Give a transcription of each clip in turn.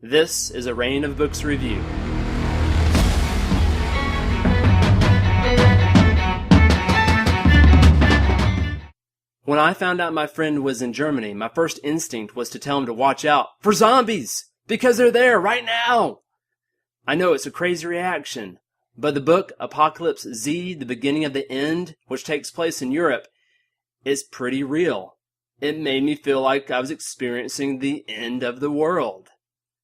This is a Reign of Books review. When I found out my friend was in Germany, my first instinct was to tell him to watch out for zombies, because they're there right now. I know it's a crazy reaction, but the book Apocalypse Z, The Beginning of the End, which takes place in Europe, is pretty real. It made me feel like I was experiencing the end of the world.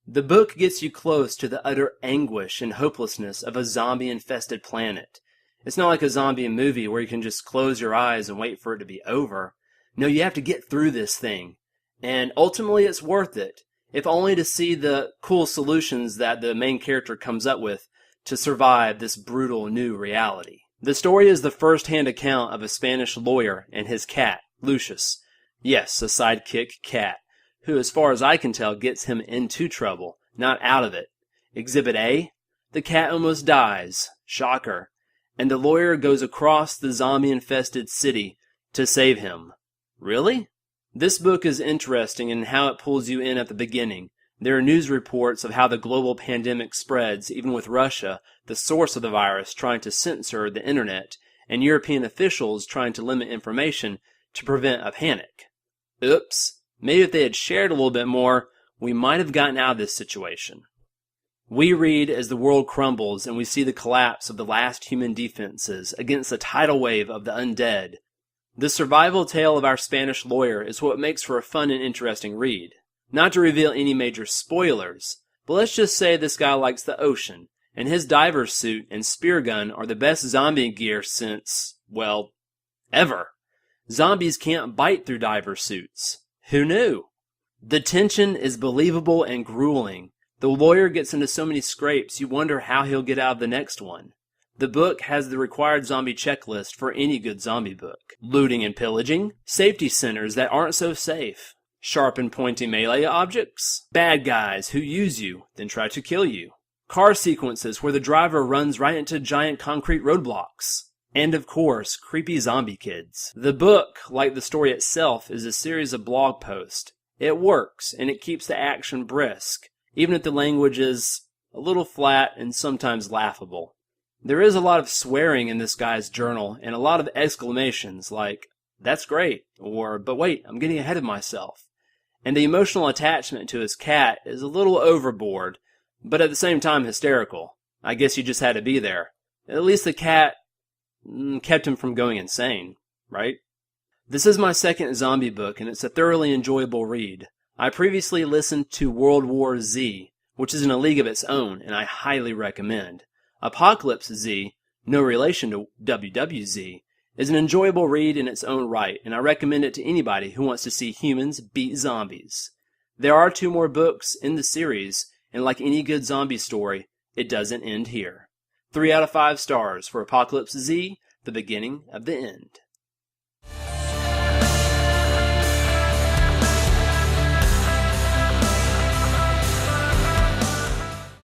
The book gets you close to the utter anguish and hopelessness of a zombie-infested planet. It's not like a zombie movie where you can just close your eyes and wait for it to be over. No, you have to get through this thing. And ultimately it's worth it, if only to see the cool solutions that the main character comes up with to survive this brutal new reality. The story is the first-hand account of a Spanish lawyer and his cat, Lucius. Yes, a sidekick cat, who, as far as I can tell, gets him into trouble, not out of it. Exhibit A, the cat almost dies. Shocker. And the lawyer goes across the zombie-infested city to save him. Really? This book is interesting in how it pulls you in at the beginning. There are news reports of how the global pandemic spreads, even with Russia, the source of the virus, trying to censor the internet, and European officials trying to limit information to prevent a panic. Oops. Maybe if they had shared a little bit more, we might have gotten out of this situation. We read as the world crumbles and we see the collapse of the last human defenses against the tidal wave of the undead. The survival tale of our Spanish lawyer is what makes for a fun and interesting read. Not to reveal any major spoilers, but let's just say this guy likes the ocean, and his diver's suit and spear gun are the best zombie gear since, well, ever. Zombies can't bite through diver suits. Who knew? The tension is believable and grueling. The lawyer gets into so many scrapes you wonder how he'll get out of the next one. The book has the required zombie checklist for any good zombie book. Looting and pillaging, safety centers that aren't so safe, sharp and pointy melee objects, bad guys who use you, then try to kill you, car sequences where the driver runs right into giant concrete roadblocks, and of course, creepy zombie kids. The book, like the story itself, is a series of blog posts. It works, and it keeps the action brisk, even if the language is a little flat and sometimes laughable. There is a lot of swearing in this guy's journal, and a lot of exclamations like, "That's great," or, "But wait, I'm getting ahead of myself." And the emotional attachment to his cat is a little overboard, but at the same time hysterical. I guess you just had to be there. At least the cat kept him from going insane, right? This is my second zombie book, and it's a thoroughly enjoyable read. I previously listened to World War Z, which is in a league of its own, and I highly recommend. Apocalypse Z, no relation to WWZ, is an enjoyable read in its own right, and I recommend it to anybody who wants to see humans beat zombies. There are 2 more books in the series, and like any good zombie story, it doesn't end here. 3 out of 5 stars for Apocalypse Z, The Beginning of the End.